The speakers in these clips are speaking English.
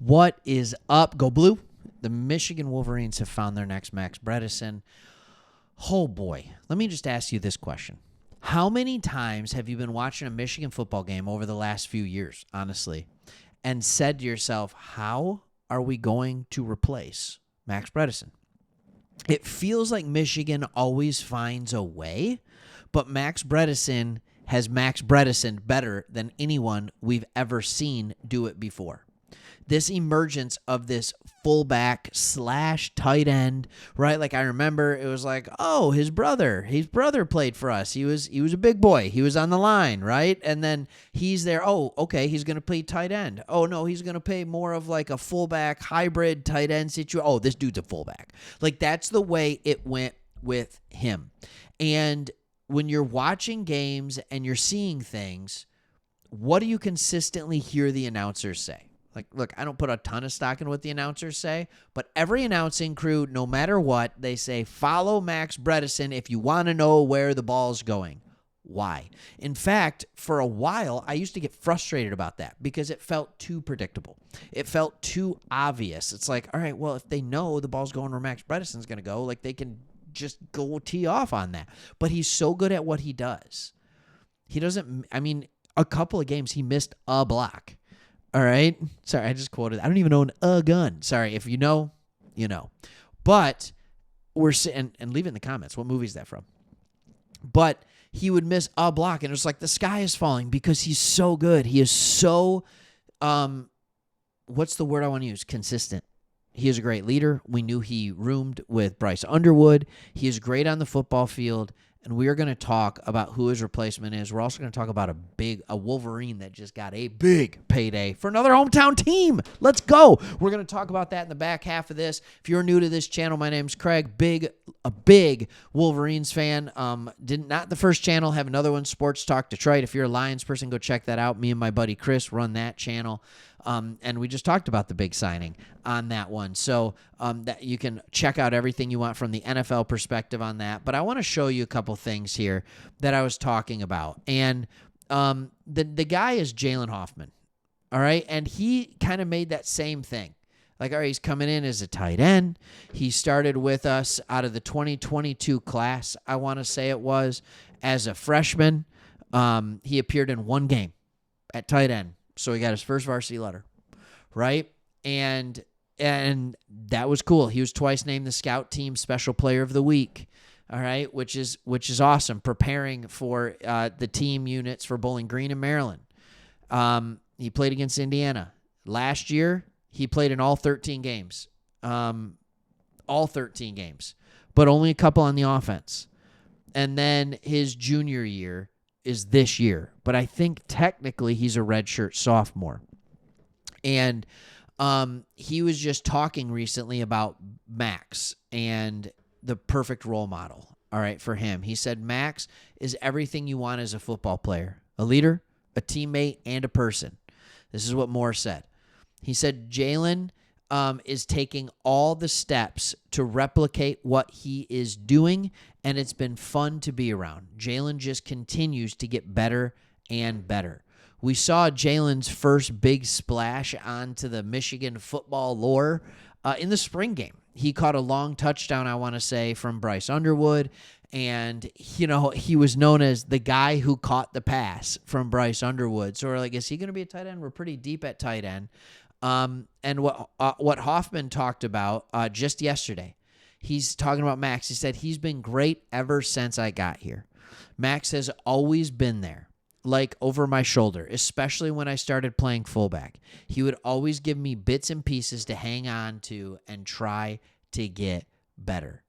What is up, Go Blue? The Michigan Wolverines have found their next Max Bredeson. Oh boy, let me just ask you this question. How many times have you been watching a Michigan football game over the last few years, honestly, and said to yourself, how are we going to replace Max Bredeson? It feels like Michigan always finds a way, but Max Bredeson has Max Bredeson better than anyone we've ever seen do it before. This emergence of this fullback / tight end, right? Like I remember it was like, oh, his brother played for us. He was a big boy. He was on the line, right? And then he's there. Oh, okay, he's going to play tight end. Oh, no, he's going to play more of like a fullback hybrid tight end situation. Oh, this dude's a fullback. Like that's the way it went with him. And when you're watching games and you're seeing things, what do you consistently hear the announcers say? Like, look, I don't put a ton of stock in what the announcers say, but every announcing crew, no matter what, they say, follow Max Bredeson if you want to know where the ball's going. Why? In fact, for a while, I used to get frustrated about that because it felt too predictable. It felt too obvious. It's like, all right, well, if they know the ball's going where Max Bredeson's going to go, like they can just go tee off on that. But he's so good at what he does. He doesn't, I mean, a couple of games he missed a block. All right. Sorry, I just quoted. I don't even own a gun. Sorry. If you know, you know. But we're and leave it in the comments. What movie is that from? But he would miss a block, and it was like the sky is falling because he's so good. He is so, what's the word I want to use? Consistent. He is a great leader. We knew he roomed with Bryce Underwood. He is great on the football field. And we are going to talk about who his replacement is. We're also going to talk about a Wolverine that just got a big payday for another hometown team. Let's go. We're going to talk about that in the back half of this. If you're new to this channel, my name's Craig. A big Wolverines fan. Not the first channel. Have another one, Sports Talk Detroit. If you're a Lions person, go check that out. Me and my buddy Chris run that channel. And we just talked about the big signing on that one. So that you can check out everything you want from the NFL perspective on that. But I want to show you a couple things here that I was talking about. And the guy is Jaylen Hoffman. All right. And he kind of made that same thing. Like, all right, he's coming in as a tight end. He started with us out of the 2022 class, I want to say it was, as a freshman. He appeared in one game at tight end. So he got his first varsity letter, right? And that was cool. He was twice named the Scout Team Special Player of the Week, all right, which is awesome, preparing for the team units for Bowling Green in Maryland. He played against Indiana. Last year, he played in all 13 games, but only a couple on the offense. And then his junior year is this year, but I think technically he's a redshirt sophomore. And he was just talking recently about Max and the perfect role model, all right, for him. He said Max is everything you want as a football player, a leader, a teammate, and a person. This is what Moore said. He said Jaylen is taking all the steps to replicate what he is doing, and it's been fun to be around. Jaylen just continues to get better and better. We saw Jaylen's first big splash onto the Michigan football lore in the spring game. He caught a long touchdown, I want to say, from Bryce Underwood, and, you know, he was known as the guy who caught the pass from Bryce Underwood. So we're like, is he going to be a tight end? We're pretty deep at tight end. And what Hoffman talked about just yesterday, he's talking about Max. He said he's been great ever since I got here. Max has always been there, like over my shoulder, especially when I started playing fullback. He would always give me bits and pieces to hang on to and try to get better.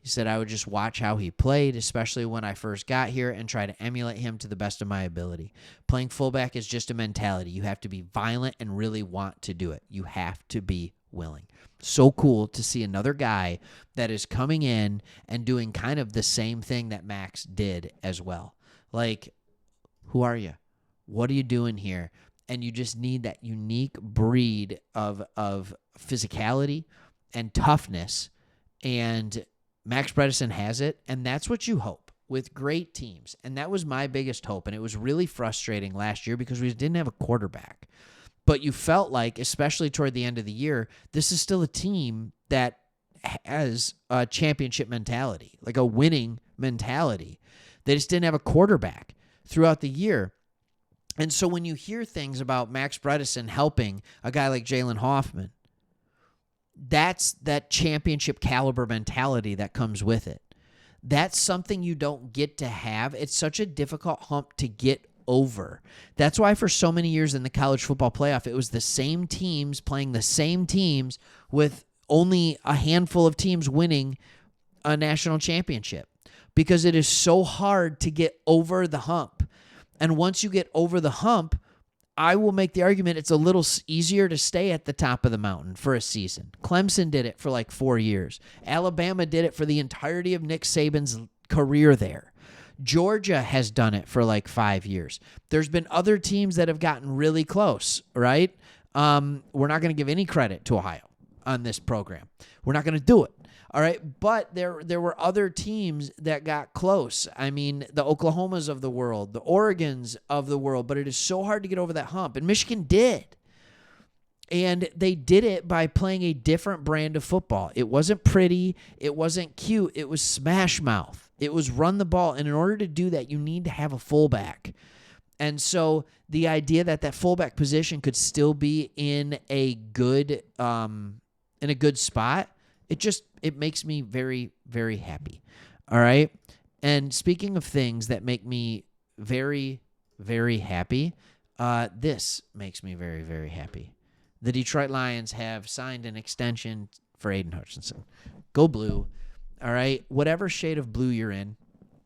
He said I would just watch how he played, especially when I first got here, and try to emulate him to the best of my ability. Playing fullback is just a mentality. You have to be violent and really want to do it. You have to be willing. So cool to see another guy that is coming in and doing kind of the same thing that Max did as well. Like, who are you? What are you doing here? And you just need that unique breed of physicality and toughness, and Max Bredeson has it, and that's what you hope with great teams. And that was my biggest hope, and it was really frustrating last year because we didn't have a quarterback. But you felt like, especially toward the end of the year, this is still a team that has a championship mentality, like a winning mentality. They just didn't have a quarterback throughout the year. And so when you hear things about Max Bredeson helping a guy like Jaylen Hoffman, that's that championship caliber mentality that comes with it. That's something you don't get to have. It's such a difficult hump to get over. That's why for so many years in the college football playoff, it was the same teams playing the same teams with only a handful of teams winning a national championship, because it is so hard to get over the hump. And once you get over the hump, I will make the argument it's a little easier to stay at the top of the mountain for a season. Clemson did it for like 4 years. Alabama did it for the entirety of Nick Saban's career there. Georgia has done it for like 5 years. There's been other teams that have gotten really close, right? We're not going to give any credit to Ohio on this program. We're not going to do it. All right, but there were other teams that got close. I mean, the Oklahomas of the world, the Oregons of the world, but it is so hard to get over that hump. And Michigan did. And they did it by playing a different brand of football. It wasn't pretty. It wasn't cute. It was smash mouth. It was run the ball. And in order to do that, you need to have a fullback. And so the idea that that fullback position could still be in a good spot, it makes me very, very happy. All right. And speaking of things that make me very, very happy, this makes me very, very happy. The Detroit Lions have signed an extension for Aiden Hutchinson. Go blue. All right. Whatever shade of blue you're in,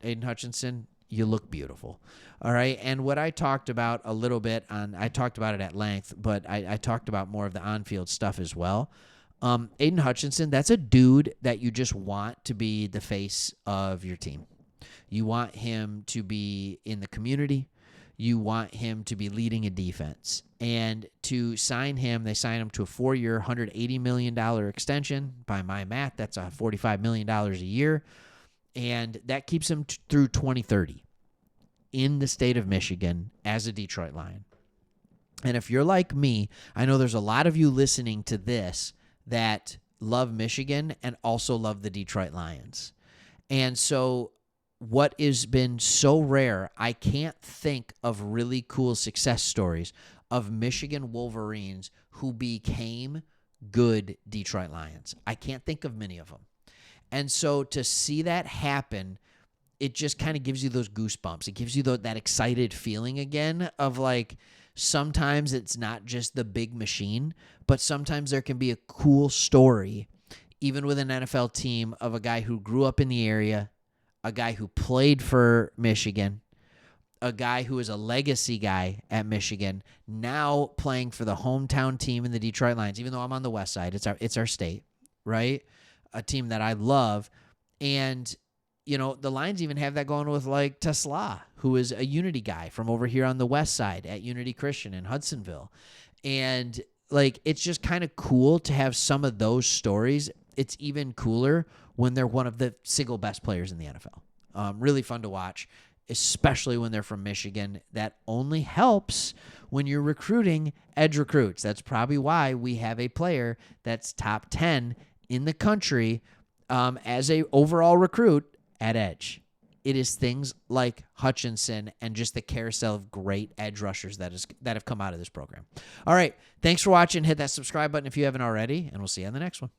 Aiden Hutchinson, you look beautiful. All right. And what I talked about a little bit I talked about it at length, but I talked about more of the on-field stuff as well. Aiden Hutchinson, that's a dude that you just want to be the face of your team. You want him to be in the community. You want him to be leading a defense. And to sign him, they sign him to a 4-year, $180 million extension. By my math, that's $45 million a year. And that keeps him through 2030 in the state of Michigan as a Detroit Lion. And if you're like me, I know there's a lot of you listening to this that love Michigan and also love the Detroit Lions. And so what has been so rare, I can't think of really cool success stories of Michigan Wolverines who became good Detroit Lions. I can't think of many of them. And so to see that happen, it just kind of gives you those goosebumps. It gives you that excited feeling again of like, sometimes it's not just the big machine, but sometimes there can be a cool story, even with an NFL team, of a guy who grew up in the area, a guy who played for Michigan, a guy who is a legacy guy at Michigan, now playing for the hometown team in the Detroit Lions. Even though I'm on the west side, it's our state, right? A team that I love. And you know, the Lions even have that going with like Tesla, who is a Unity guy from over here on the west side at Unity Christian in Hudsonville. And like, it's just kind of cool to have some of those stories. It's even cooler when they're one of the single best players in the NFL. Really fun to watch, especially when they're from Michigan. That only helps when you're recruiting edge recruits. That's probably why we have a player that's top 10 in the country as a overall recruit at edge. It is things like Hutchinson and just the carousel of great edge rushers that have come out of this program. All right. Thanks for watching. Hit that subscribe button if you haven't already, and we'll see you on the next one.